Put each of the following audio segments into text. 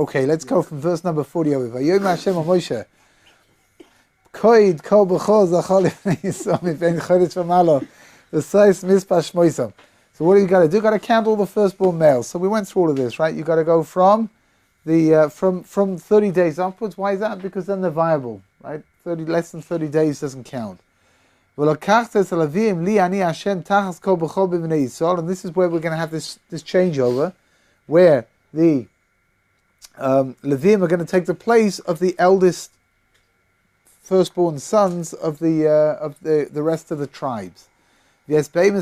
Okay, let's go from verse number 40 over. Vayom Hashem al Moshe. Koid kol b'chol zachol lifnei Yisrael mibein chodesh v'malo. V'sais mispah shmoisam. So what do you got to do? You got to count all the firstborn males. So we went through all of this, right? You got to go from the from 30 days upwards. Why is that? Because then they're viable, right? Less than 30 days doesn't count. And this is where we're going to have this changeover, where the Levim are going to take the place of the eldest firstborn sons of the rest of the tribes. And there's going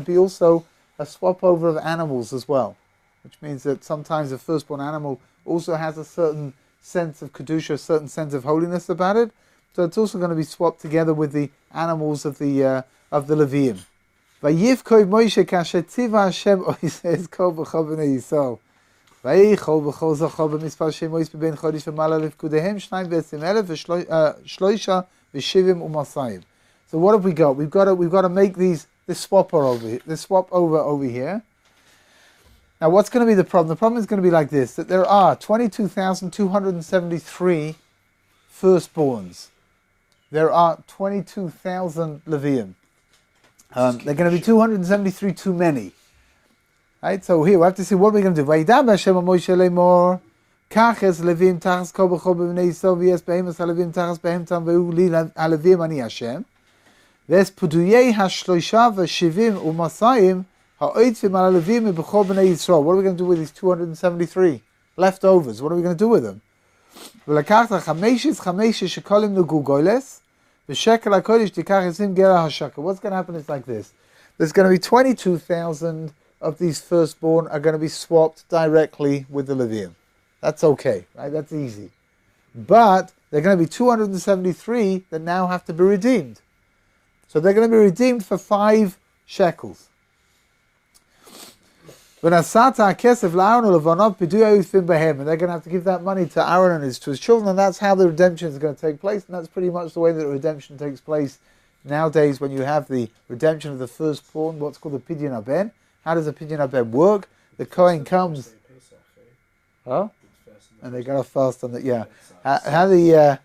to be also a swap over of animals as well, which means that sometimes a firstborn animal also has a certain sense of kedusha, a certain sense of holiness about it. So it's also going to be swapped together with the animals of the Leviim. Vayivkov Moshe kasher tiva Hashem oises kol b'chol b'nei Yisrael. Vayichol b'chol zachol b'mispar shemois b'ben chodesh v'mala lefkudehem shnayim v'esim elef v'shloisha v'shivim u'masayim. So what have we got? We've got to make this swap over here. Now what's going to be the problem? The problem is going to be like this: that there are 22,273 firstborns. There are 22,000 Leviim. They're going to be 273 too many. Right? So here we have to see what we're going to do. Vayidam Hashem Moshe lemor kaches Leviim tachas kol b'chol b'nei Yisrael v'yes behemas haLeviim tachas behemtam v'hu li haLeviim ani Hashem v'es puduyei hashloisha v'shivim u'masayim ha'oitzvim al haLeviim b'chol b'nei Yisrael. What are we going to do with these 273 leftovers? What are we going to do with them? What's going to happen is like this. There's going to be 22,000 of these firstborn are going to be swapped directly with the Levium. That's okay, right? That's easy. But there are going to be 273 that now have to be redeemed. So they're going to be redeemed for 5 shekels. And they're going to have to give that money to Aaron and to his children, and that's how the redemption is going to take place, and that's pretty much the way that redemption takes place nowadays when you have the redemption of the firstborn, what's called the Pidyon Haben. How does the Pidyon Haben work? The Kohen comes... Huh? And they got to fast on it, yeah. How the...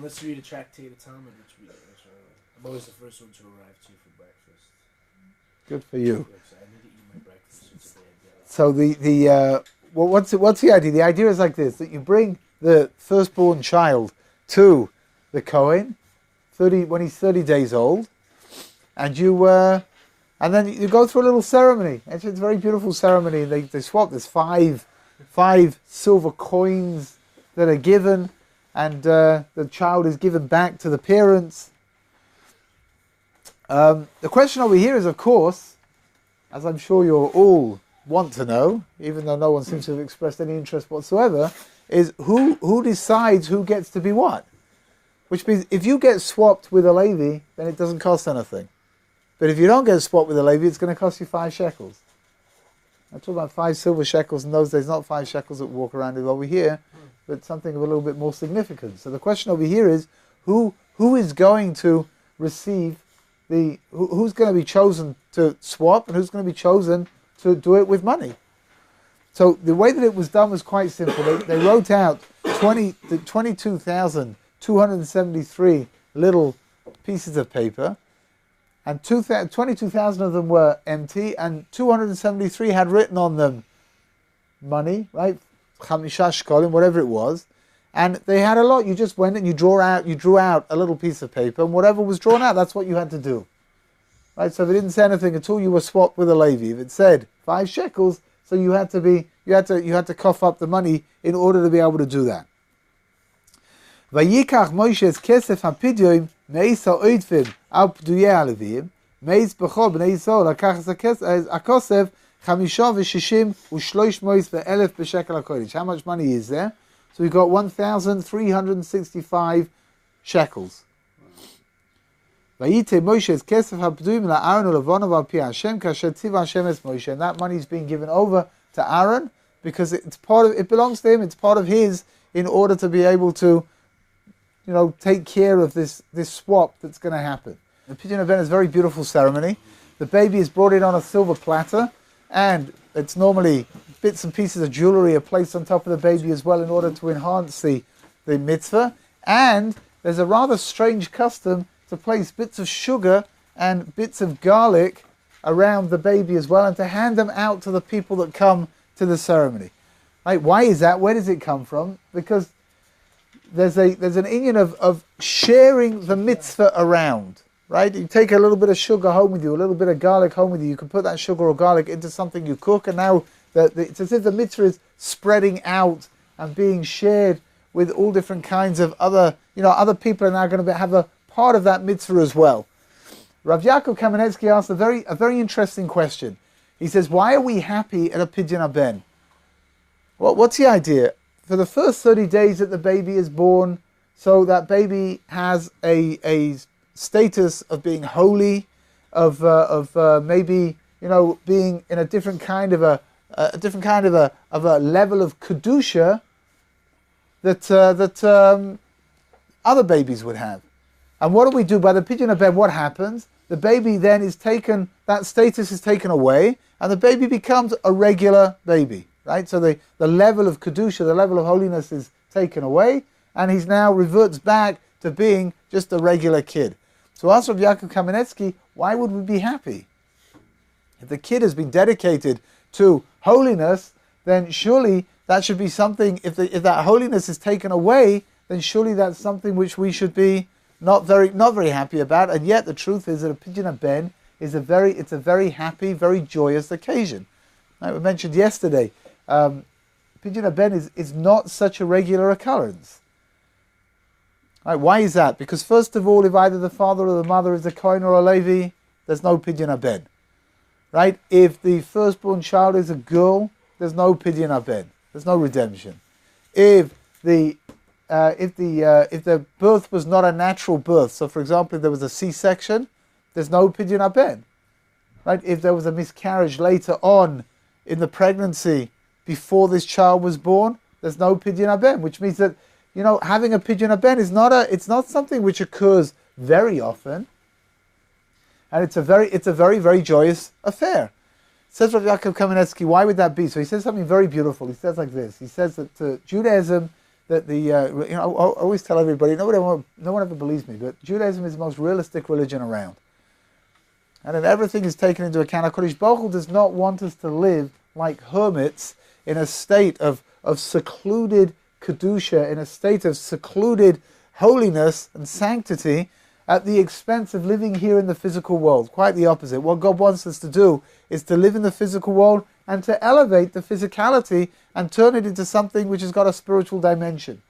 Let's read a tractate of Talmud. I'm always the first one to arrive too for breakfast. Good for you. So what's the idea? The idea is like this: that you bring the firstborn child to the Kohen, when he's 30 days old, and then you go through a little ceremony. It's a very beautiful ceremony. They swap. There's five silver coins that are given, and the child is given back to the parents. The question over here is, of course, as I'm sure you're all want to know, even though no one seems to have expressed any interest whatsoever, is who decides who gets to be what? Which means if you get swapped with a Levi, then it doesn't cost anything. But if you don't get swapped with a Levi, it's going to cost you 5 shekels. I'm talking about 5 silver shekels in those days, not 5 shekels that we walk around with over here, but something of a little bit more significant. So the question over here is, who is going to receive who's going to be chosen to swap, and who's going to be chosen to do it with money? So the way that it was done was quite simple. They wrote out 22,273 little pieces of paper, and 22,000 of them were empty, and 273 had written on them money, right? Chamisha shkolim, whatever it was, and they had a lot. You just went and you drew out a little piece of paper, and whatever was drawn out, that's what you had to do. Right, so if it didn't say anything at all, you were swapped with a Levi. If it said 5 shekels, so you had to cough up the money in order to be able to do that. Vayikach Moshe's kesef hapidyoim meisa oidfim al pduyei alevim meis b'chol b'nei Yisrael lakach akosef 56 u'shloish mois ve'elef b'shekel hakodesh. How much money is there? So we've got 1,365 shekels. Vayite Moshe's kesef hapduyim la'Aaron u'levonav al pi Hashem kasher tziva Hashem es Moshe. And that money is being given over to Aaron because it belongs to him. It's part of his in order to be able to, take care of this swap that's going to happen. The Pidyon Haben is a very beautiful ceremony. The baby is brought in on a silver platter, and it's normally bits and pieces of jewelry are placed on top of the baby as well in order to enhance the mitzvah. And there's a rather strange custom to place bits of sugar and bits of garlic around the baby as well, and to hand them out to the people that come to the ceremony. Right? Why is that? Where does it come from? Because there's an inyan of sharing the mitzvah around. Right? You take a little bit of sugar home with you, a little bit of garlic home with you. You can put that sugar or garlic into something you cook, and now it's as if the mitzvah is spreading out and being shared with all different kinds of other people are now going to have a part of that mitzvah as well. Rav Yaakov Kamenetsky asked a very interesting question. He says, why are we happy at a Pidyon Haben? Well, what's the idea? For the first 30 days that the baby is born, so that baby has a status of being holy, of maybe being in a different kind of a level of kedusha that other babies would have. And what do we do by the Pidyon Haben? What happens? The baby then is taken, that status is taken away, and the baby becomes a regular baby, right? So the level of kedusha, the level of holiness is taken away, and he's now reverts back to being just a regular kid. So ask Rav Yaakov Kamenetsky, why would we be happy? If the kid has been dedicated to holiness, then surely that should be something, if that holiness is taken away, then surely that's something which we should be not very happy about. And yet the truth is that a Pidyon Haben is a very happy, very joyous occasion. Like we mentioned yesterday, Pidyon Haben is not such a regular occurrence. Right, why is that? Because first of all, if either the father or the mother is a Kohen or a Levi, there's no Pidyon Haben. Right? If the firstborn child is a girl, there's no Pidyon Haben. There's no redemption. If the birth was not a natural birth, so for example, if there was a C-section, there's no Pidyon Haben. Right? If there was a miscarriage later on in the pregnancy before this child was born, there's no Pidyon Haben, which means that having a Pidyon Haben is not something which occurs very often, and it's a very very joyous affair. Says Rav Yaakov Kamenetsky, why would that be? So he says something very beautiful. He says like this. He says that Judaism, that I always tell everybody, no one ever believes me, but Judaism is the most realistic religion around. And then everything is taken into account. HaKadosh Baruch Hu does not want us to live like hermits in a state of secluded kedusha, in a state of secluded holiness and sanctity at the expense of living here in the physical world. Quite the opposite. What God wants us to do is to live in the physical world and to elevate the physicality and turn it into something which has got a spiritual dimension.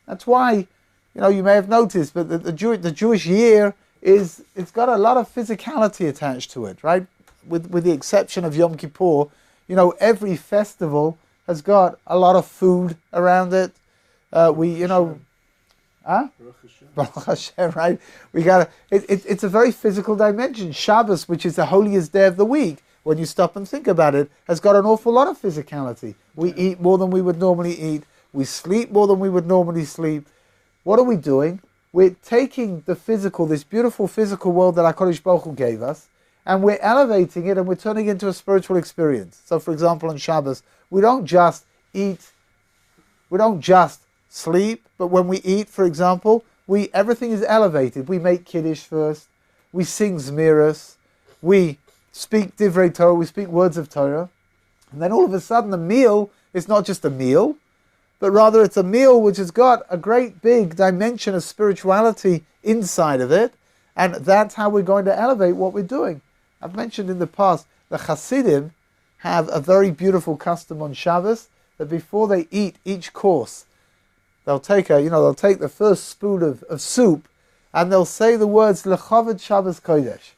That's why, you may have noticed, but the Jewish year it's got a lot of physicality attached to it, right? With the exception of Yom Kippur, every festival has got a lot of food around it. Baruch Hashem, right? It's a very physical dimension. Shabbos, which is the holiest day of the week, when you stop and think about it, has got an awful lot of physicality. We eat more than we would normally eat. We sleep more than we would normally sleep. What are we doing? We're taking the physical, this beautiful physical world that HaKadosh Baruch Hu gave us, and we're elevating it and we're turning it into a spiritual experience. So for example, on Shabbos, we don't just eat, we don't just sleep, but when we eat, for example, everything is elevated. We make Kiddush first, we sing Zmiras, we speak Divrei Torah, we speak words of Torah, and then all of a sudden the meal is not just a meal, but rather it's a meal which has got a great big dimension of spirituality inside of it, and that's how we're going to elevate what we're doing. I've mentioned in the past, the Hasidim have a very beautiful custom on Shabbos, that before they eat each course, they'll take the first spoon of soup, and they'll say the words Lechavod Shabbos Kodesh,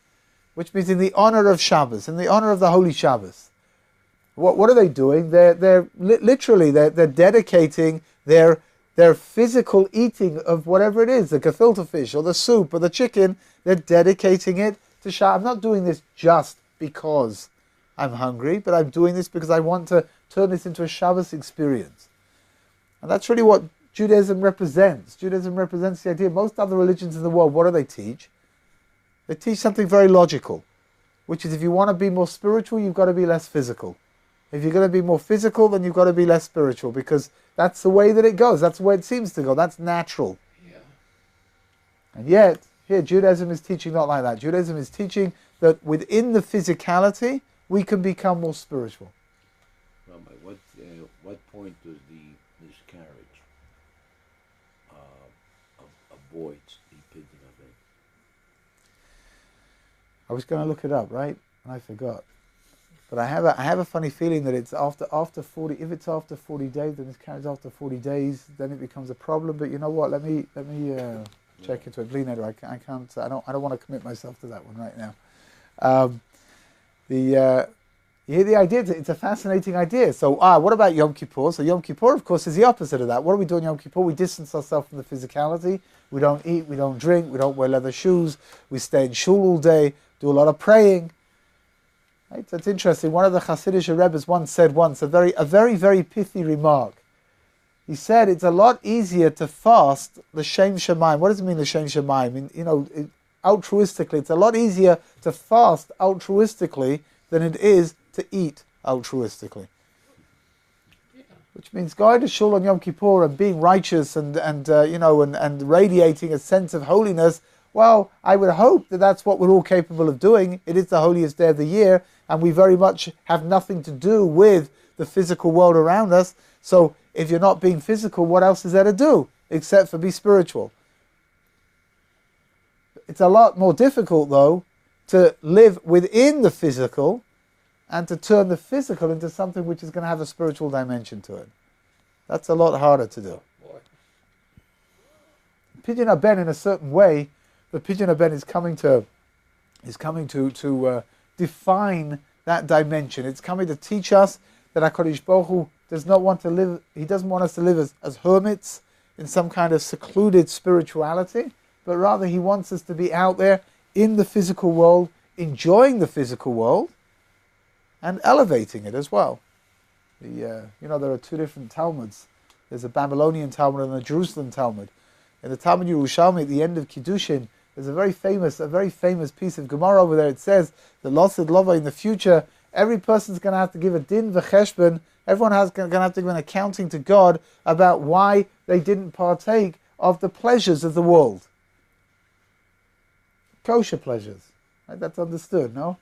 which means in the honor of Shabbos, in the honor of the Holy Shabbos. What are they doing? They're literally dedicating their physical eating of whatever it is, the gefilte fish or the soup or the chicken. They're dedicating it to Shabbos. I'm not doing this just because I'm hungry, but I'm doing this because I want to turn this into a Shabbos experience. And that's really what Judaism represents. Judaism represents the idea. Most other religions in the world, what do they teach? They teach something very logical, which is if you want to be more spiritual, you've got to be less physical. If you're going to be more physical, then you've got to be less spiritual, because that's the way that it goes. That's the way it seems to go. That's natural. Yeah. And yet, here, Judaism is teaching not like that. Judaism is teaching that within the physicality, we can become more spiritual. Rabbi, what point does the miscarriage avoid the pidyon of it? I was going to look it up, right? And I forgot. But I have a funny feeling that it's after 40. If it's after 40 days, then miscarriage after 40 days, then it becomes a problem. But you know what? Let me check into it. Bleeding, I can't. I don't want to commit myself to that one right now. You hear the idea? It's a fascinating idea. So, what about Yom Kippur? So Yom Kippur, of course, is the opposite of that. What do we do in Yom Kippur? We distance ourselves from the physicality. We don't eat, we don't drink, we don't wear leather shoes. We stay in shul all day, do a lot of praying. Right? That's interesting. One of the Hasidic Rebbes once said a very, very pithy remark. He said it's a lot easier to fast the Shem Shemaim. What does it mean, the Shem Shemaim? Altruistically, it's a lot easier to fast altruistically than it is to eat altruistically. Yeah. Which means going to shul on Yom Kippur and being righteous and radiating a sense of holiness. Well, I would hope that that's what we're all capable of doing. It is the holiest day of the year, and we very much have nothing to do with the physical world around us. So if you're not being physical, what else is there to do except for be spiritual? It's a lot more difficult, though, to live within the physical and to turn the physical into something which is going to have a spiritual dimension to it. That's a lot harder to do. Boy. Pidyon Haben, in a certain way, the Pidyon Haben is coming to define that dimension. It's coming to teach us that HaKadosh Baruch Hu does not want to live. He doesn't want us to live as hermits in some kind of secluded spirituality, but rather He wants us to be out there in the physical world, enjoying the physical world, and elevating it as well. There are two different Talmuds. There's a Babylonian Talmud and a Jerusalem Talmud. In the Talmud Yerushalmi, at the end of Kiddushin, there's a very famous piece of Gemara over there. It says that Lauffer, in the future, every person's going to have to give a din v'cheshbon. Everyone going to have to give an accounting to God about why they didn't partake of the pleasures of the world. Kosher pleasures. Right? That's understood, no?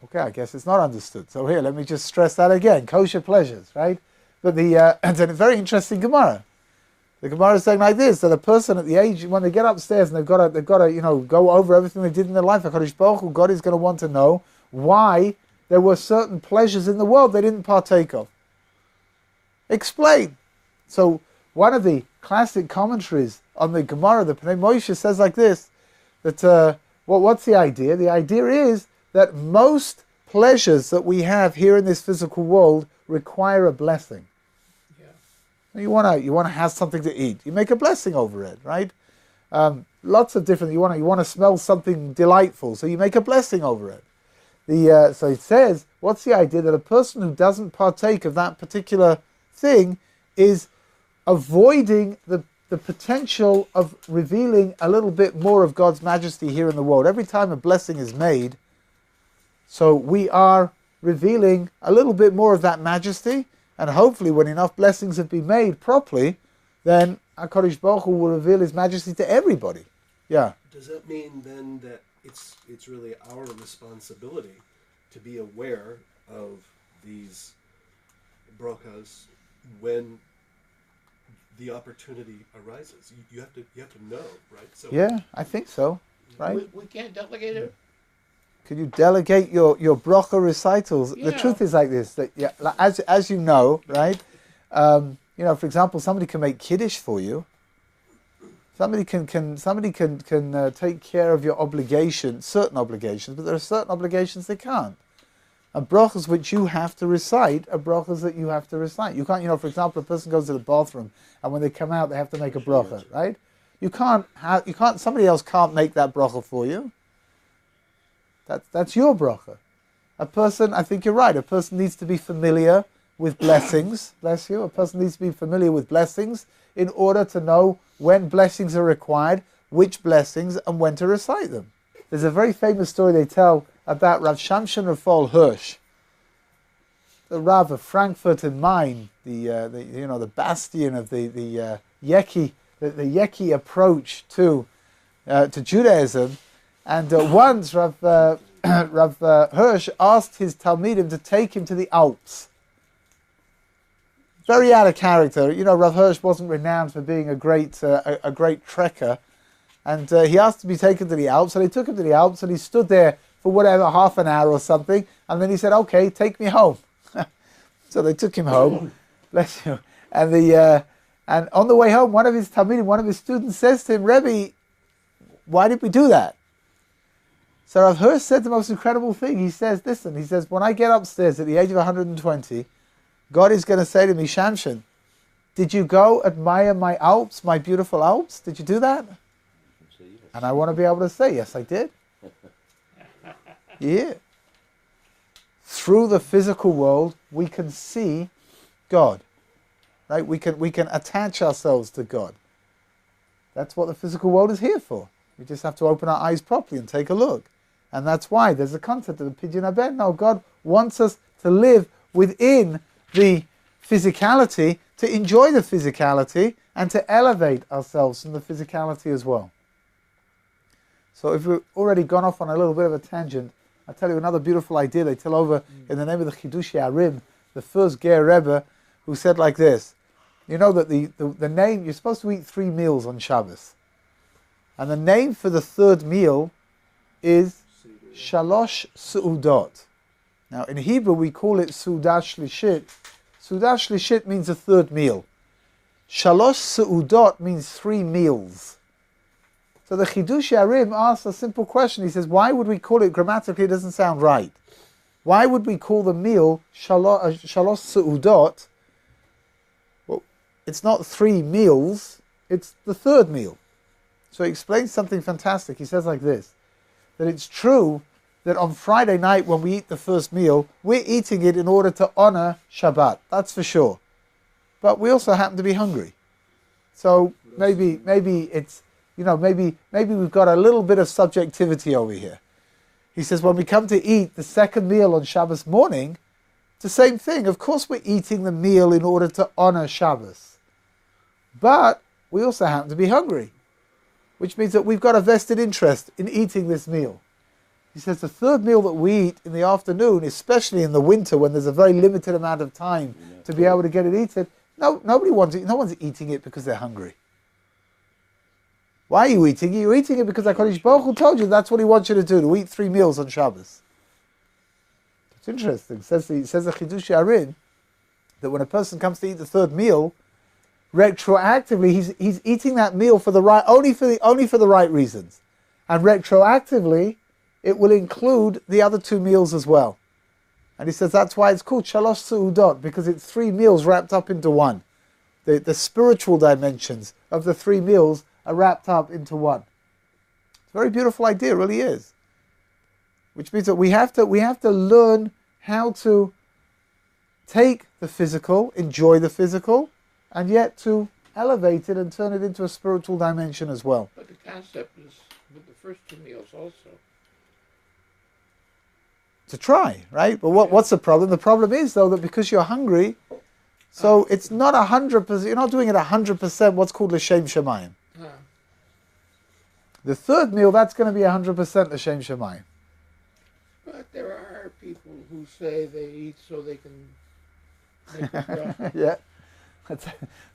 Okay, I guess it's not understood. So here, let me just stress that again. Kosher pleasures, right? But it's a very interesting Gemara. The Gemara is saying like this, that a person at the age, when they get upstairs and they've got to go over everything they did in their life, HaKadosh Baruch Hu, God is going to want to know why there were certain pleasures in the world they didn't partake of. Explain. So one of the classic commentaries on the Gemara, the Pnei Moshe, says like this, that, what's the idea? The idea is that most pleasures that we have here in this physical world require a blessing. Yeah. You want to have something to eat. You make a blessing over it, right? Lots of different. You want to smell something delightful, so you make a blessing over it. So it says, what's the idea? That a person who doesn't partake of that particular thing is avoiding the potential of revealing a little bit more of God's majesty here in the world. Every time a blessing is made, so we are revealing a little bit more of that majesty, and hopefully when enough blessings have been made properly, then HaKadosh Baruch Hu will reveal His majesty to everybody. Yeah. Does that mean then that it's really our responsibility to be aware of these brachas when the opportunity arises? You have to know, right? So yeah, I think so. Right? We can't delegate it. Could you delegate your bracha recitals? Yeah. The truth is like this, that as you know, right? For example, somebody can make kiddush for you. Somebody can take care of your obligations, certain obligations, but there are certain obligations they can't. And brachas which you have to recite are brachas that you have to recite. You can't, for example, a person goes to the bathroom and when they come out they have to make a bracha, right? Somebody else can't make that bracha for you. That's your bracha. A person, I think you're right, a person needs to be familiar with blessings, bless you. A person needs to be familiar with blessings in order to know when blessings are required, which blessings, and when to recite them. There's a very famous story they tell about Rav Shamshon Raphael Hirsch. Rav of Frankfurt in Main, the bastion of the Yeki, the Yeki approach to Judaism, and once Rav Hirsch asked his Talmidim to take him to the Alps. Very out of character. Rav Hirsch wasn't renowned for being a great trekker, and he asked to be taken to the Alps, and they took him to the Alps, and he stood there for whatever, half an hour or something, and then he said, "Okay, take me home." So they took him home, bless you. And on the way home, one of his Talmidim, one of his students, says to him, "Rebbe, why did we do that?" So Rav Hirsch said the most incredible thing. He says, "Listen," he says, "when I get upstairs at the age of 120, God is going to say to me, Shamshin, did you go admire my Alps, my beautiful Alps? Did you do that?" And I want to be able to say, yes, I did. Yeah. Through the physical world, we can see God, right? We can attach ourselves to God. That's what the physical world is here for. We just have to open our eyes properly and take a look. And that's why there's a concept of the Pidyon Haben. No, God wants us to live within the physicality, to enjoy the physicality, and to elevate ourselves from the physicality as well. So if we've already gone off on a little bit of a tangent, I'll tell you another beautiful idea they tell over in the name of the Chidushei Arim, the first Ger Rebbe, who said like this. You know that the name, you're supposed to eat 3 meals on Shabbos. And the name for the third meal is Shalosh Su'udot. Now in Hebrew we call it Su'udah Shlishit. Su'udah Shlishit means a third meal. Shalosh Su'udot means 3 meals. So the Chidushei Arim asks a simple question. He says, why would we call it, grammatically it doesn't sound right. Why would we call the meal Shalosh Su'udot? Well, it's not 3 meals, it's the third meal. So he explains something fantastic. He says like this, that it's true that on Friday night when we eat the first meal, we're eating it in order to honor Shabbat, that's for sure. But we also happen to be hungry. So maybe it's, maybe we've got a little bit of subjectivity over here. He says when we come to eat the second meal on Shabbos morning, it's the same thing. Of course we're eating the meal in order to honor Shabbos. But we also happen to be hungry, which means that we've got a vested interest in eating this meal. He says the third meal that we eat in the afternoon, especially in the winter when there's a very limited amount of time to be able to get it eaten, no one's eating it because they're hungry. Why are you eating it? You're eating it because HaKadosh Baruch Hu told you that's what he wants you to do, to eat 3 meals on Shabbos. It's interesting. It says the Chidushei Arim that when a person comes to eat the third meal, retroactively he's eating that meal for the right only for the right reasons, and retroactively it will include the other 2 meals as well. And he says that's why it's called Shalosh Su'udot, because it's 3 meals wrapped up into one. The spiritual dimensions of the 3 meals are wrapped up into one. It's a very beautiful idea, it really is. Which means that we have to learn how to take the physical, enjoy the physical, and yet to elevate it and turn it into a spiritual dimension as well. But the concept is with the first 2 meals also. To try, right? But what's the problem? The problem is, though, that because you're hungry, so it's not 100%, you're not doing it 100% what's called l'shem shamayim. The third meal, that's going to be 100% l'shem shamayim. But there are people who say they eat so they can make a bracha. Yeah,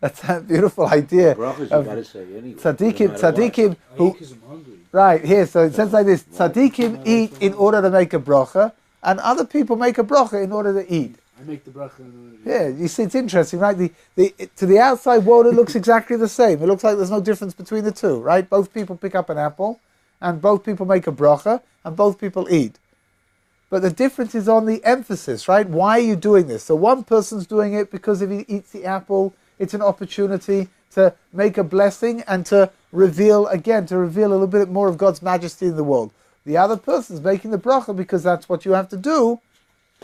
that's a beautiful idea. Brachas you gotta say anyway. Tzaddikim who, because I'm hungry. right here. So it says like this: tzaddikim eat in order to make a bracha, and other people make a bracha in order to eat. I make the bracha in order to Yeah, you see, it's interesting, right? To the outside world, it looks exactly the same. It looks like there's no difference between the two, right? Both people pick up an apple, and both people make a bracha, and both people eat. But the difference is on the emphasis, right? Why are you doing this? So one person's doing it because if he eats the apple, it's an opportunity to make a blessing and to reveal a little bit more of God's majesty in the world. The other person's making the bracha because that's what you have to do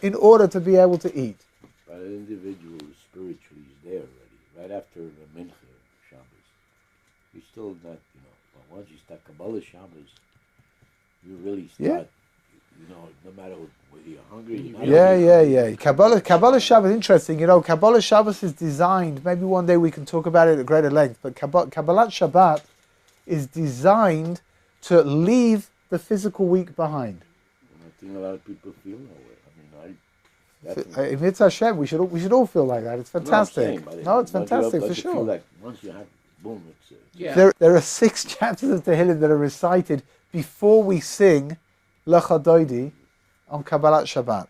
in order to be able to eat. But an individual spiritually is there already, right after the Mincha Shabbos. You're still not, but once you start Kabbalah Shabbos, you really start no matter whether you're hungry. You're not Yeah. Kabbalah Shabbos, interesting. Kabbalah Shabbos is designed, maybe one day we can talk about it at greater length, but Kabbalah Shabbat is designed to leave the physical week behind. I think a lot of people feel that way. In Mitzvah Hashem, we should all feel like that. It's fantastic. No, it's fantastic for sure. Feel like once you have, boom, it's... There are 6 chapters of Tehillim that are recited before we sing Lecha Doidi on Kabbalat Shabbat.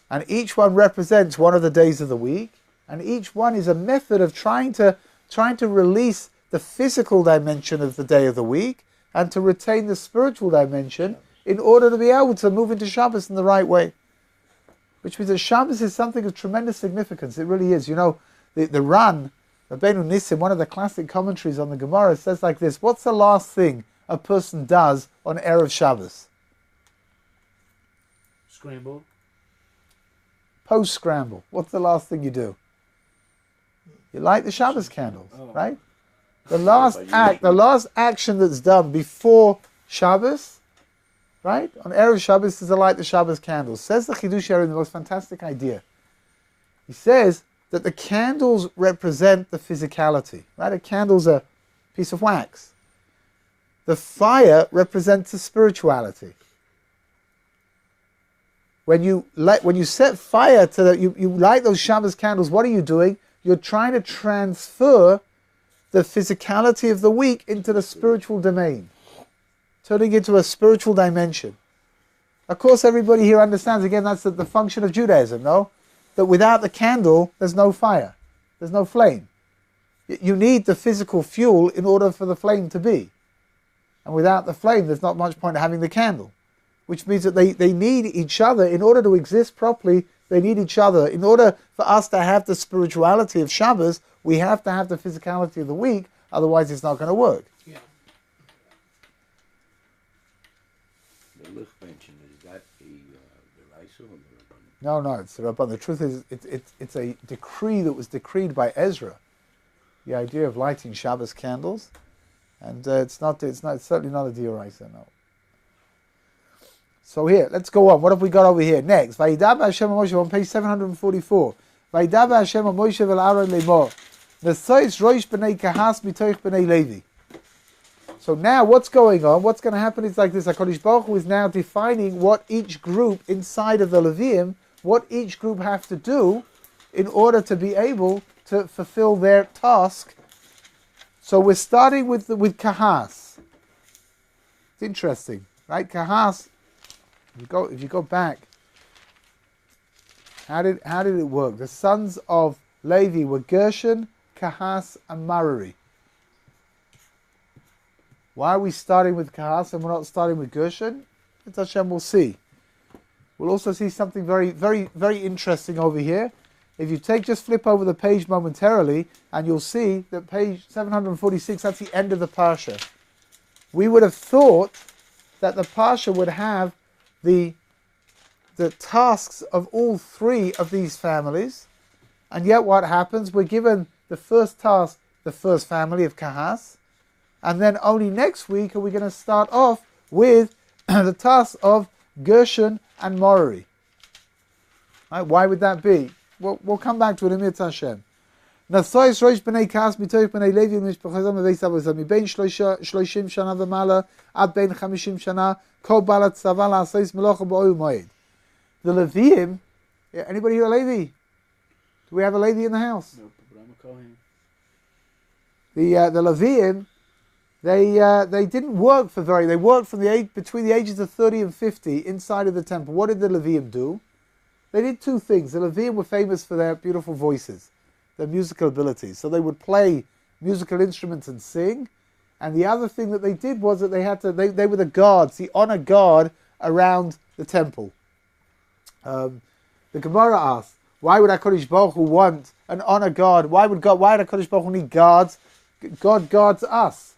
And each one represents one of the days of the week, and each one is a method of trying to release the physical dimension of the day of the week and to retain the spiritual dimension in order to be able to move into Shabbos in the right way. Which means that Shabbos is something of tremendous significance. It really is. The Ran, Rabbeinu Nissim, one of the classic commentaries on the Gemara, says like this: what's the last thing a person does on Erev Shabbos? Scramble. Post-scramble. What's the last thing you do? You light the Shabbos candles, right? The last action that's done before Shabbos, right? On Erev Shabbos is to light the Shabbos candles. Says the Chidush Aaron, the most fantastic idea. He says that the candles represent the physicality, right? A candle's a piece of wax. The fire represents the spirituality. When you set fire to you light those Shabbos candles, what are you doing? You're trying to transfer the physicality of the week into the spiritual domain, turning it into a spiritual dimension. Of course, everybody here understands, again, that's the function of Judaism, no? That without the candle, there's no fire, there's no flame. You need the physical fuel in order for the flame to be. And without the flame, there's not much point in having the candle. Which means that they need each other in order to exist properly. They need each other. In order for us to have the spirituality of Shabbos, we have to have the physicality of the week, otherwise it's not going to work. Yeah. The Luch mention, is that the Raisa or the Rabban? No, it's the Rabban. The truth is, it's a decree that was decreed by Ezra. The idea of lighting Shabbos candles, and it's certainly not a D'oraisa, no. So here, let's go on. What have we got over here? Next, Vayidab Hashem Moshe on page 744. Vayidab Hashem Moshe vel Aaron lemor. Nesois roish b'nei kahas mitoich b'nei Levi. So now, what's going on? What's going to happen is like this. HaKadosh Baruch Hu is now defining what each group inside of the Leviim, what each group have to do in order to be able to fulfill their task. So we're starting with kahas. It's interesting, right? Kahas. If you go back, how did it work? The sons of Levi were Gershon, Kahas, and Merari. Why are we starting with Kahas and we're not starting with Gershon? It's Hashem, we'll see. We'll also see something very, very, very interesting over here. If you just flip over the page momentarily, and you'll see that page 746, that's the end of the Parsha. We would have thought that the Parsha would have the tasks of all 3 of these families, and yet what happens? We're given the first task, the first family of Kahas, and then only next week are we going to start off with the task of Gershon and Merari. Right, why would that be? We'll come back to it in Mitzvah Hashem. Nasois roish b'nei Kahas mitoich b'nei Levi mishpachazam v'veis avosam mibein 30 shana v'mala ad bein 50 shana kol balat tzava la'asais melacha b'oil moed. The Leviim, anybody here a Levi? Do we have a Levi in the house? No, but I'm a Kohen. The Leviim, they didn't work they worked from between the ages of 30 and 50 inside of the temple. What did the Leviim do? They did 2 things. The Leviim were famous for their beautiful voices, their musical abilities. So they would play musical instruments and sing. And the other thing that they did was that they were the guards, the honor guard around the temple. The Gemara asks, why would HaKadosh Baruch Hu want an honor guard? Why would HaKadosh Baruch Hu need guards? God guards us.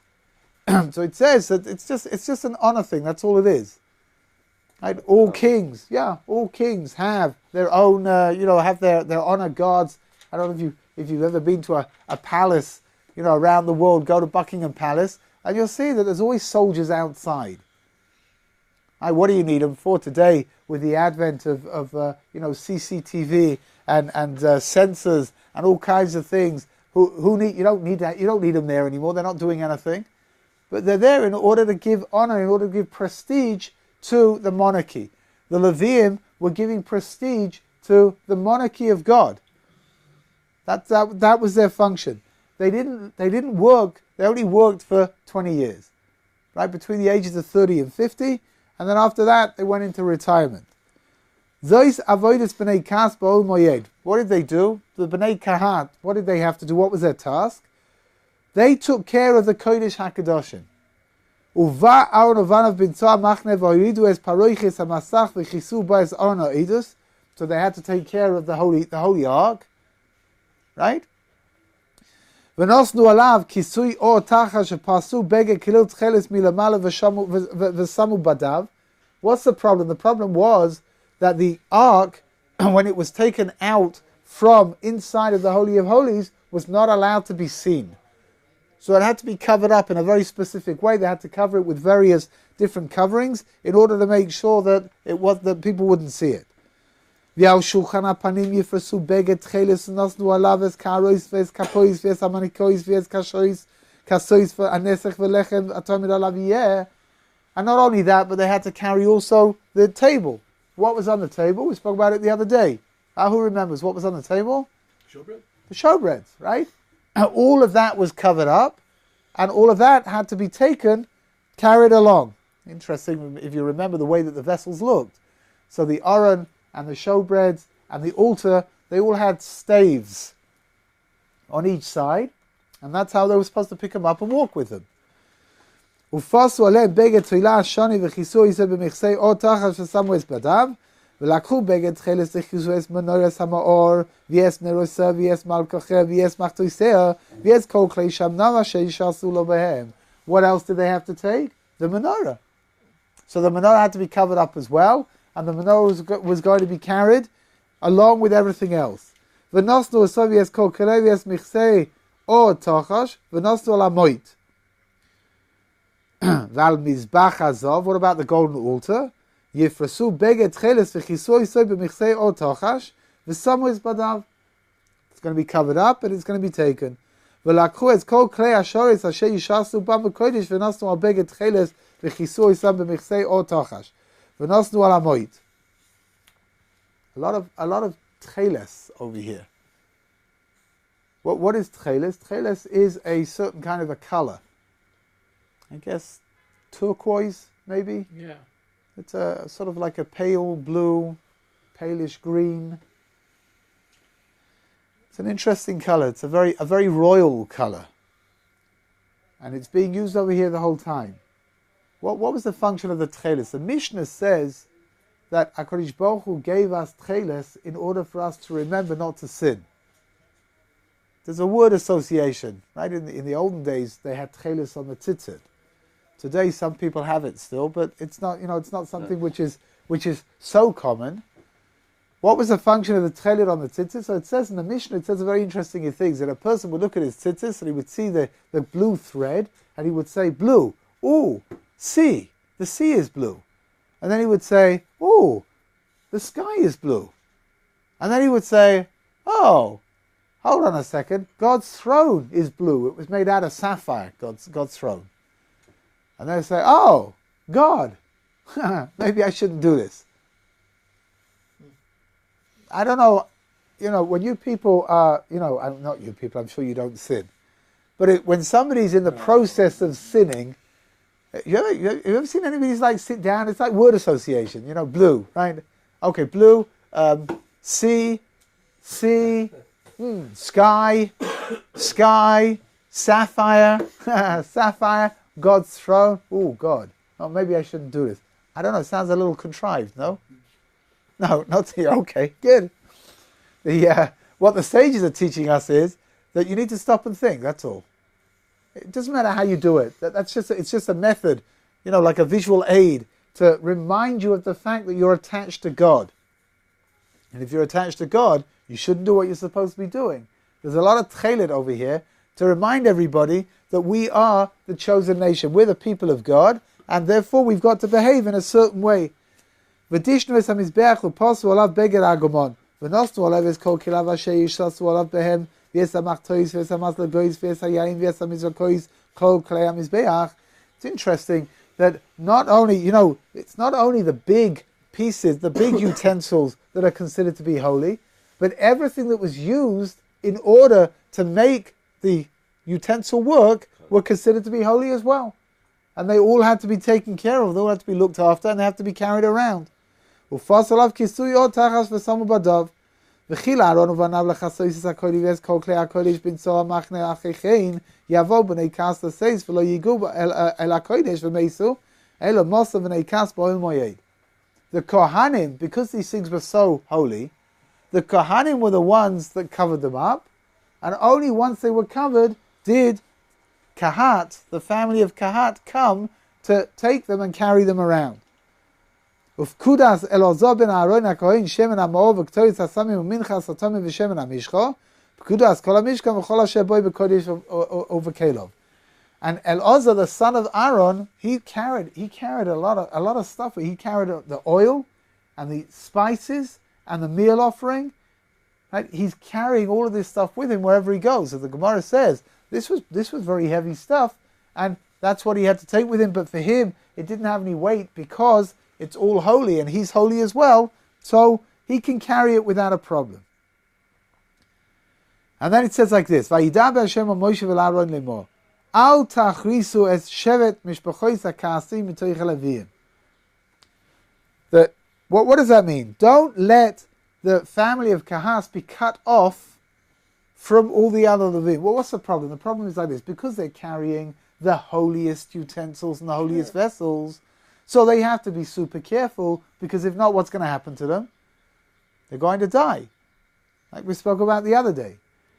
So it says that it's just an honor thing. That's all it is. Right? All kings have their own, have their honor guards. I don't know if you've ever been to a palace, around the world. Go to Buckingham Palace, and you'll see that there's always soldiers outside. What do you need them for today with the advent of CCTV and sensors and all kinds of things? Who need, you don't need that. You don't need them there anymore. They're not doing anything. But they're there in order to give honor, in order to give prestige to the monarchy. The Levium were giving prestige to the monarchy of God. That was their function. They didn't work. They only worked for 20 years, right, between the ages of 30 and 50, and then after that they went into retirement. Those avodas b'nei kas b'ol moyed. What did they do? The b'nei kahat. What did they have to do? What was their task? They took care of the Kodesh HaKadoshim. Uva Aaron Uvanav b'ntzah machne v'oyidu es paroiches hamasach v'chisu ba'es Aaron ha'idus. So they had to take care of the holy ark, right? V'nosnu alav kisui or tacha shepasu beged kilil tcheles milamala v'samu badav. What's the problem? The problem was that the ark, when it was taken out from inside of the Holy of Holies, was not allowed to be seen. So it had to be covered up in a very specific way. They had to cover it with various different coverings in order to make sure that people wouldn't see it. And not only that, but they had to carry also the table. What was on the table? We spoke about it the other day. Who remembers what was on the table? Showbread? The showbreads, right? All of that was covered up, and all of that had to be taken, carried along. Interesting, if you remember the way that the vessels looked. So the aron and the showbreads and the altar, they all had staves on each side, and that's how they were supposed to pick them up and walk with them. ופסו עליהם בגד תפילה השני וכיסו איזה במכסי או תחת ששמו את בדיו ולקחו בגד תחילס וכיסו את מנורס המאור ויש נרוסה ויש מלככה ויש מחתויסיה ויש כל כלי שמנמה שישרסו לו בהם. What else did they have to take? The menorah. So the menorah had to be covered up as well, and the menorah was going to be carried along with everything else. ונסנו עשו ויש כל כלי ויש מכסי או תחש ונסנו על המוית. Val mizbach hazav. What about the golden altar? Yifrasu beged cheles v'chiso yisoi b'michsei o tochash v'samu es badav. It's going to be covered up and it's going to be taken. V'lakhu es kol klei ashoris asher yishasu bam v'kodesh v'nasnu al beged cheles v'chiso yisoi b'michsei o tochash v'nasnu al amoit. A lot of tcheles over here. What is tcheles? Tcheles is a certain kind of a color. I guess turquoise, maybe? Yeah. It's a sort of like a pale blue, palish green. It's an interesting color. It's a very royal color. And it's being used over here the whole time. What was the function of the tcheles? The Mishnah says that HaKadosh Baruch Hu gave us tcheles in order for us to remember not to sin. There's a word association, right? In the olden days, they had tcheles on the tzitzit. Today, some people have it still, but it's not something which is so common. What was the function of the tchelet on the tzitzis? So it says in the Mishnah, it says a very interesting thing, that a person would look at his tzitzis and he would see the blue thread, and he would say, blue, ooh, sea, the sea is blue. And then he would say, ooh, the sky is blue. And then he would say, oh, hold on a second, God's throne is blue. It was made out of sapphire, God's throne. And they say, oh, God, maybe I shouldn't do this. I don't know, when you people are, not you people, I'm sure you don't sin. But when somebody's in the process of sinning, you ever seen anybody sit down? It's like word association, blue, right? Okay, blue, sea, sky, sapphire, sapphire. God's throne. Oh, God. Oh, maybe I shouldn't do this. I don't know. It sounds a little contrived, no? No, not to you. Okay, good. What the sages are teaching us is that you need to stop and think. That's all. It doesn't matter how you do it. It's just a method, like a visual aid to remind you of the fact that you're attached to God. And if you're attached to God, you shouldn't do what you're supposed to be doing. There's a lot of tchelet over here to remind everybody that we are the chosen nation. We're the people of God, and therefore we've got to behave in a certain way. V'dishnu es hamizbeach u'pasu olav beged agomon v'nosnu olav es kol kilav asher yishasu olav behem v'es hamachtois v'es hamazlagois v'es hayayin v'es hamizrakois kol klei hamizbeach. It's interesting that not only, it's not only the big pieces, the big utensils that are considered to be holy, but everything that was used in order to make the utensil work were considered to be holy as well. And they all had to be taken care of, they all had to be looked after, and they have to be carried around. The Kohanim, because these things were so holy, the Kohanim were the ones that covered them up, and only once they were covered did Kahat, the family of Kahat, come to take them and carry them around. Ufkudas Elazar ben Aaron HaKohen shemen ha'ma'or v'ktoris hasamim u'minchas ha'tomim v'shemen ha'mishcha v'kudas kol ha'mishkan v'chol asher boi b'kodesh u'v'kelov. And Elazar, the son of Aaron, he carried a lot of stuff. He carried the oil and the spices and the meal offering. Right? He's carrying all of this stuff with him wherever he goes. As the Gemara says, this was very heavy stuff, and that's what he had to take with him. But for him, it didn't have any weight because it's all holy, and he's holy as well, so he can carry it without a problem. And then it says like this: Vayidaber Hashem al Moshe v'Aaron lemor. Al tachrisu es shevet mishpachois hakasim mitoich haLevim. That what does that mean? Don't let the family of Kahas be cut off from all the other Levim. Well, what's the problem? The problem is like this: because they're carrying the holiest utensils and the holiest vessels, so they have to be super careful, because if not, what's going to happen to them? They're going to die, like we spoke about the other day.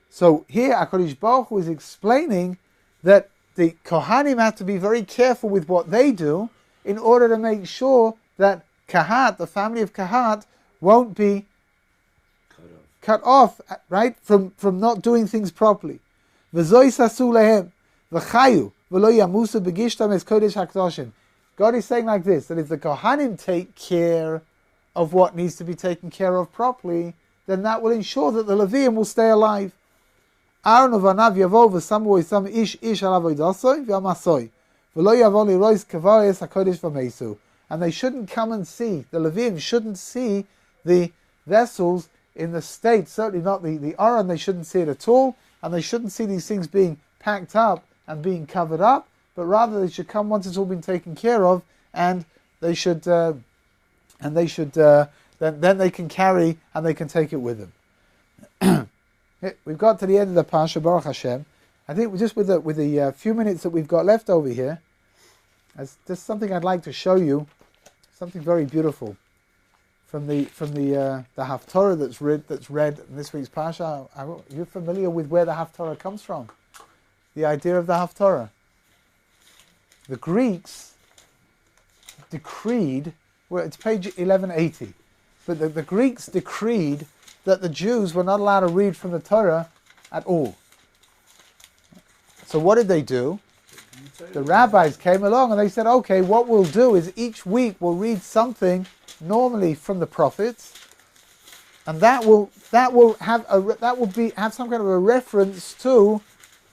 So here, HaKadosh Baruch Hu is explaining that the Kohanim have to be very careful with what they do in order to make sure that Kahat, the family of Kahat, won't be cut off, right, from not doing things properly. God is saying like this, that if the Kohanim take care of what needs to be taken care of properly, then that will ensure that the Levium will stay alive. Aaron uvanav yavo v'samu isam ish alav oidasoi v'amasoi v'lo yavo lirois kavares hakodesh v'meisu. And they shouldn't come and see, the Levium shouldn't see the vessels in the state, certainly not the Aron, they shouldn't see it at all, and they shouldn't see these things being packed up and being covered up, but rather they should come once it's all been taken care of, and they should then they can carry and they can take it with them. We've got to the end of the Parsha, Baruch Hashem. I think just with the few minutes that we've got left over here, there's just something I'd like to show you, something very beautiful from the Haftorah that's read in this week's Parsha. You're familiar with where the Haftorah comes from? The idea of the Haftorah. The Greeks decreed, well, it's page 1180, but the Greeks decreed that the Jews were not allowed to read from the Torah at all. So what did they do? The rabbis came along and they said, okay, what we'll do is each week we'll read something normally from the prophets, and that will have some kind of a reference to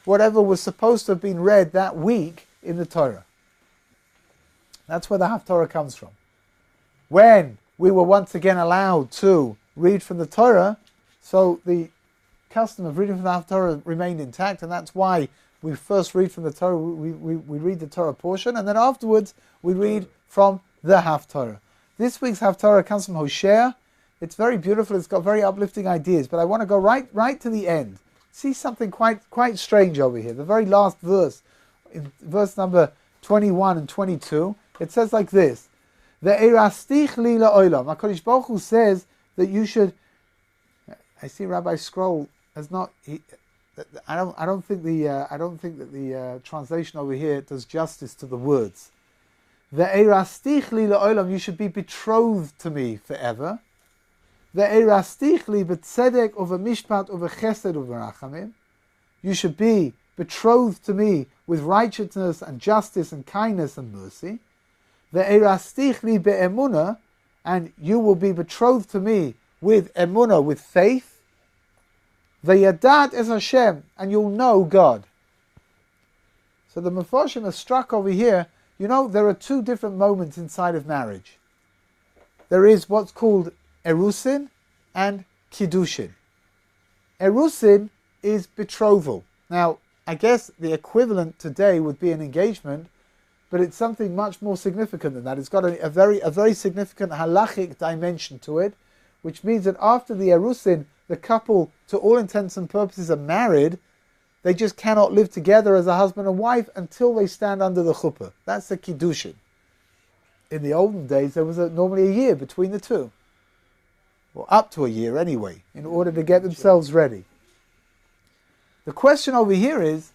whatever was supposed to have been read that week in the Torah. That's where the Haftorah comes from. When we were once again allowed to read from the Torah, so the custom of reading from the Haftorah remained intact, and that's why we first read from the Torah, we read the Torah portion, and then afterwards we read from the Haftorah. This week's Haftorah comes from Hosea. It's very beautiful, it's got very uplifting ideas, but I want to go right to the end. See something quite strange over here. The very last verse, in verse number 21 and 22, it says like this: Ve'erastich li la'olam. HaKadosh Baruch Hu says that you should. I see Rabbi Scroll has not. I don't think that the translation over here does justice to the words. Ve'erastich li la'olam. You should be betrothed to me forever. Ve'erastich li b'tzedek u'v'mishpat u'v'chesed u'v'rachamim. You should be betrothed to me with righteousness and justice and kindness and mercy. ve'erastichli be'emuna, and you will be betrothed to me with emuna, with faith. Ve'yadat es Hashem, and you'll know God. So the Mefarshim are struck over here. You know, there are two different moments inside of marriage. There is what's called erusin and kiddushin. Erusin is betrothal. Now, I guess the equivalent today would be an engagement, but it's something much more significant than that. It's got a very significant halachic dimension to it, which means that after the erusin, the couple, to all intents and purposes, are married. They just cannot live together as a husband and wife until they stand under the chuppah. That's the kiddushin. In the olden days, there was normally a year between the two. Or up to a year anyway, in order to get themselves ready. The question over here is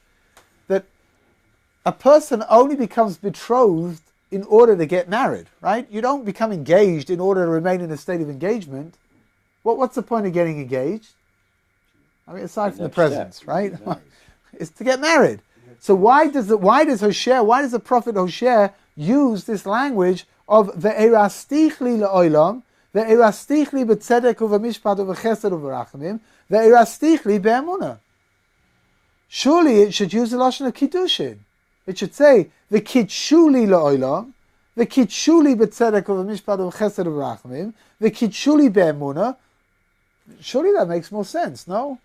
that a person only becomes betrothed in order to get married, right? You don't become engaged in order to remain in a state of engagement. What's the point of getting engaged? I mean, aside from the presents, right? It's to get married. So why does the prophet Hosea use this language of ve'erastichli le'olam, ve'erastichli b'tzedek u'v'mishpat u'v'chesed u'v'rachamim, ve'erastichli be'emunah? Surely it should use the lashon of kiddushin. It should say v'kidshuli le'olam, v'kidshuli b'tzedek u'v'mishpat u'v'chesed u'v'rachamim, v'kidshuli be'emunah. Surely that makes more sense, no?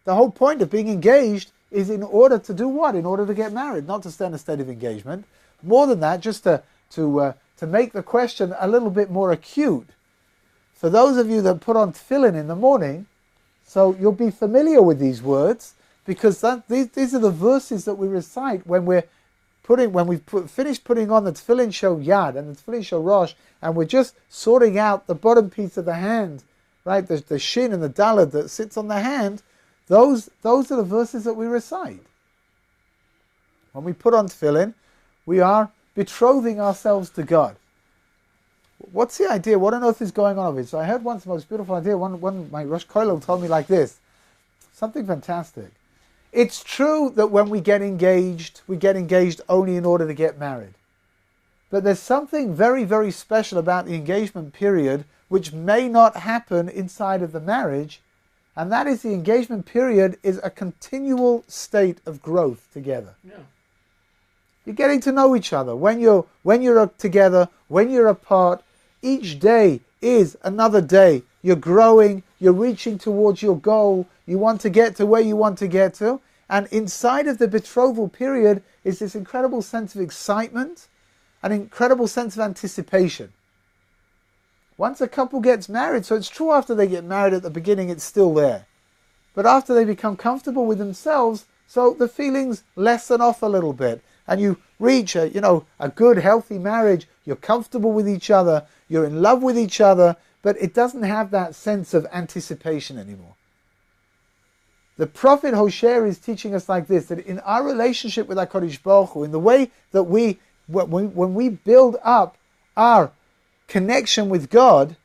The whole point of being engaged is in order to do what? In order to get married, not to stay in a state of engagement. More than that, just to make the question a little bit more acute. For those of you that put on tefillin in the morning, so you'll be familiar with these words, because these are the verses that we recite when we've finished putting on the tefillin shel yad and the tefillin shel rosh, and we're just sorting out the bottom piece of the hand, right? The shin and the dalad that sits on the hand. Those are the verses that we recite. When we put on tefillin, we are betrothing ourselves to God. What's the idea? What on earth is going on over here? So I heard once the most beautiful idea. One my Rosh Kollel told me like this. Something fantastic. It's true that when we get engaged only in order to get married. But there's something very, very special about the engagement period which may not happen inside of the marriage. And that is the engagement period is a continual state of growth together. Yeah. You're getting to know each other. When you're together, when you're apart, each day is another day. You're growing, you're reaching towards your goal, you want to get to where you want to get to. And inside of the betrothal period is this incredible sense of excitement, an incredible sense of anticipation. Once a couple gets married, so it's true after they get married at the beginning, it's still there. But after they become comfortable with themselves, so the feelings lessen off a little bit. And you reach a good, healthy marriage. You're comfortable with each other. You're in love with each other. But it doesn't have that sense of anticipation anymore. The prophet Hosea is teaching us like this, that in our relationship with HaKadosh Baruch Hu, in the way that when we build up our connection with God,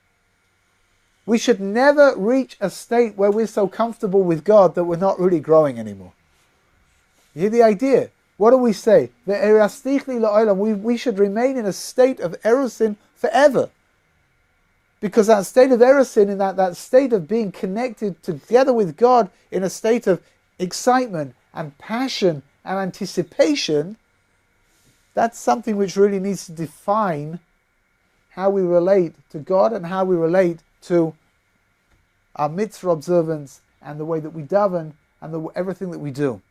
we should never reach a state where we're so comfortable with God that we're not really growing anymore. You hear the idea? What do we say? We should remain in a state of erusin forever. Because that state of erusin, in that state of being connected together with God in a state of excitement and passion and anticipation, that's something which really needs to define how we relate to God and how we relate to our mitzvah observance and the way that we daven and everything that we do.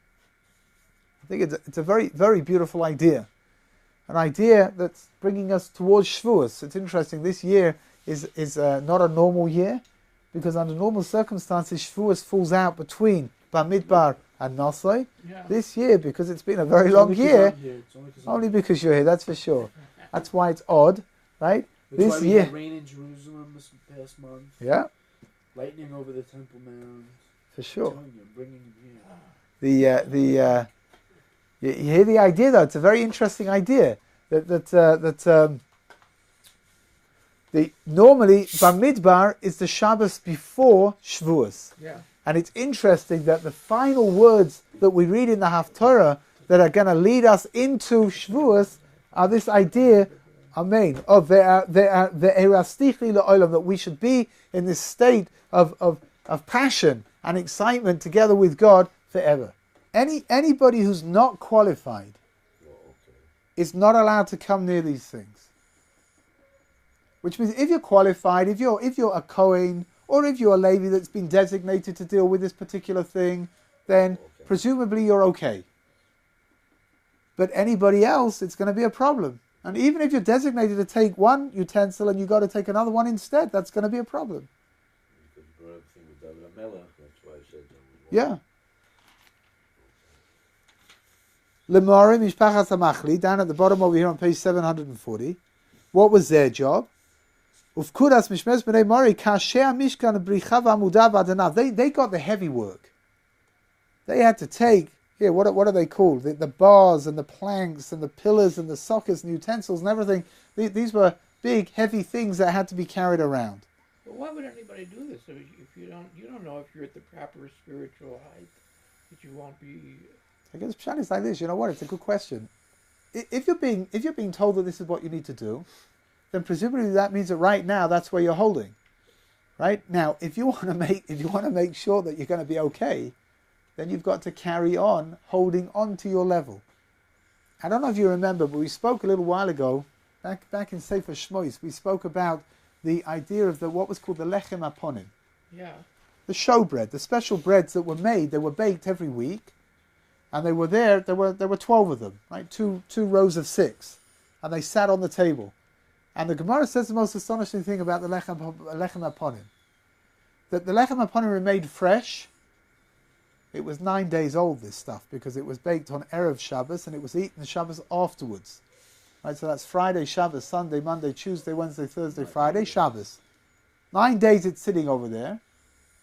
I think it's a very, very beautiful idea. An idea that's bringing us towards Shavuos. It's interesting, this year is not a normal year, because under normal circumstances Shavuos falls out between Bamidbar and Nosai. Yeah. This year, because it's been a very long year, only because you're here, that's for sure. That's why it's odd, right? That's this why we year. had rain in Jerusalem this past month. Yeah. Lightning over the Temple Mount. For sure. I'm telling you, I'm bringing you here. You hear the idea though. It's a very interesting idea that normally Bamidbar is the Shabbos before Shavuos. Yeah. And it's interesting that the final words that we read in the Haftarah that are going to lead us into Shavuos are this idea Amen. Of that we should be in this state of passion and excitement together with God forever. Anybody who's not qualified is not allowed to come near these things. Which means if you're qualified, if you're a Kohen, or if you're a Levi that's been designated to deal with this particular thing, then presumably you're okay. But anybody else, it's going to be a problem. And even if you're designated to take one utensil and you've got to take another one instead, that's going to be a problem. Because you brought up the thing with David HaMelech, that's why I said that. Yeah. Lemari Mishpachas HaMachli, down at the bottom over here on page 740. What was their job? Ufkudas Mishmes B'nei Mari Kasheh Mishkan Bricha V'Amudah V'Adanav. They got the heavy work. They had to take, here, what are they called? The bars and the planks and the pillars and the sockets and utensils and everything. These were big, heavy things that had to be carried around. But why would anybody do this if you don't know if you're at the proper spiritual height that you won't be? I guess Pshat is like this. You know what? It's a good question. If you're being told that this is what you need to do, then presumably that means that right now that's where you're holding. Right now, if you want to make sure that you're going to be okay, then you've got to carry on holding on to your level. I don't know if you remember, but we spoke a little while ago, back in Sefer Shmois, we spoke about the idea of what was called the lechem aponim. Yeah. The showbread, the special breads that were made, they were baked every week, and there were 12 of them, right? Two rows of 6, and they sat on the table. And the Gemara says the most astonishing thing about the lechem aponim, that the lechem aponim remained fresh. It was 9 days old, this stuff, because it was baked on Erev Shabbos and it was eaten Shabbos afterwards. Right, so that's Friday, Shabbos, Sunday, Monday, Tuesday, Wednesday, Thursday, Friday, Shabbos. 9 days it's sitting over there,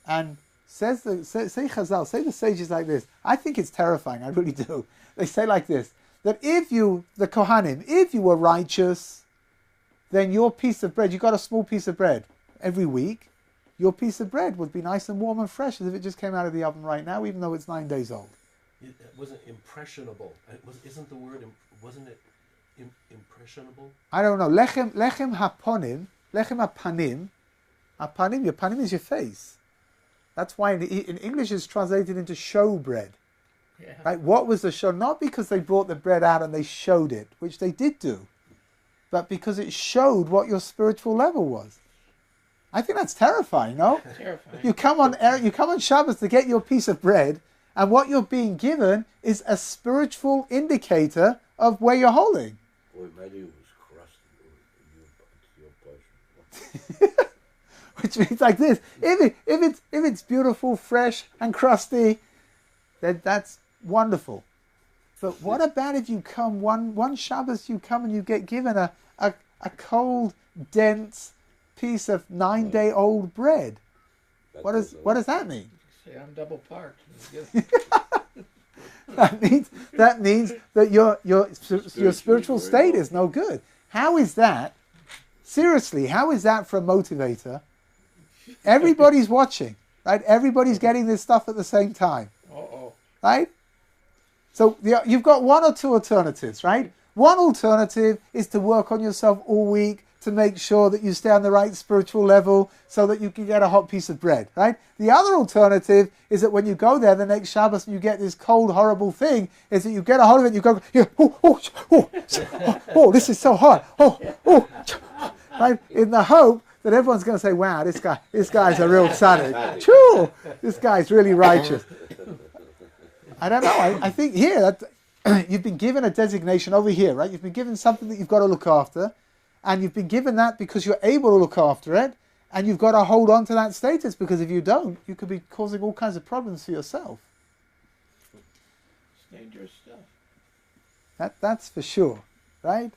and say Chazal, say the sages like this. I think it's terrifying, I really do. They say like this, that the Kohanim, if you were righteous, then your piece of bread, you got a small piece of bread every week, your piece of bread would be nice and warm and fresh as if it just came out of the oven right now, even though it's 9 days old. It wasn't impressionable. Isn't the word, wasn't it impressionable? I don't know. Lechem haponim, lechem hapanim, your panim is your face. That's why in English it's translated into show bread. Yeah. Right? What was the show? Not because they brought the bread out and they showed it, which they did do, but because it showed what your spiritual level was. I think that's terrifying, no? Terrifying. You come on Shabbos to get your piece of bread, and what you're being given is a spiritual indicator of where you're holding. Boy, maybe it was crusty. Which means like this: if it's beautiful, fresh, and crusty, then that's wonderful. But what about if you come one Shabbos, you come and you get given a cold, dense piece of 9-day-old bread? What does that mean? Say I'm double parked. That means that your spiritual state is no good. How is that? Seriously, how is that for a motivator? Everybody's watching, right? Everybody's getting this stuff at the same time, right? So you've got one or two alternatives, right? One alternative is to work on yourself all week to make sure that you stay on the right spiritual level so that you can get a hot piece of bread, right? The other alternative is that when you go there the next Shabbos and you get this cold, horrible thing, is that you get a hold of it and you go, this is so hot, right? In the hope that everyone's going to say, wow, this guy's a real tzaddik. True, this guy's really righteous. I don't know, I think here, that you've been given a designation over here, right? You've been given something that you've got to look after, and you've been given that because you're able to look after it, and you've got to hold on to that status, because if you don't, you could be causing all kinds of problems for yourself. It's dangerous stuff. That's for sure, right?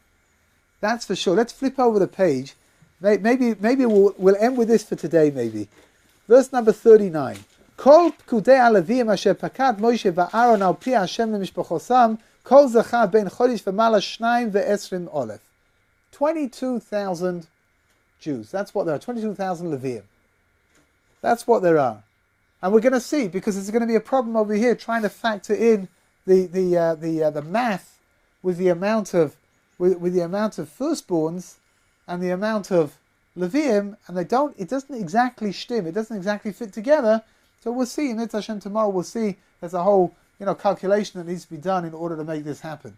That's for sure. Let's flip over the page. Maybe we'll end with this for today, maybe. Verse number 39. Kol pkudei alavim asher pakad Moshe va'Aaron al pi Hashem lemishpachosam kol zachar ben chodesh v'mala shnayim ve'esrim olef. 22,000 Jews. That's what there are. 22,000 Levium. That's what there are. And we're going to see, because there's going to be a problem over here trying to factor in the math with the amount of with the amount of firstborns and the amount of Levium, and it doesn't exactly shtim, it doesn't exactly fit together. So we'll see in Mitzvah Hashem tomorrow. We'll see there's a whole calculation that needs to be done in order to make this happen.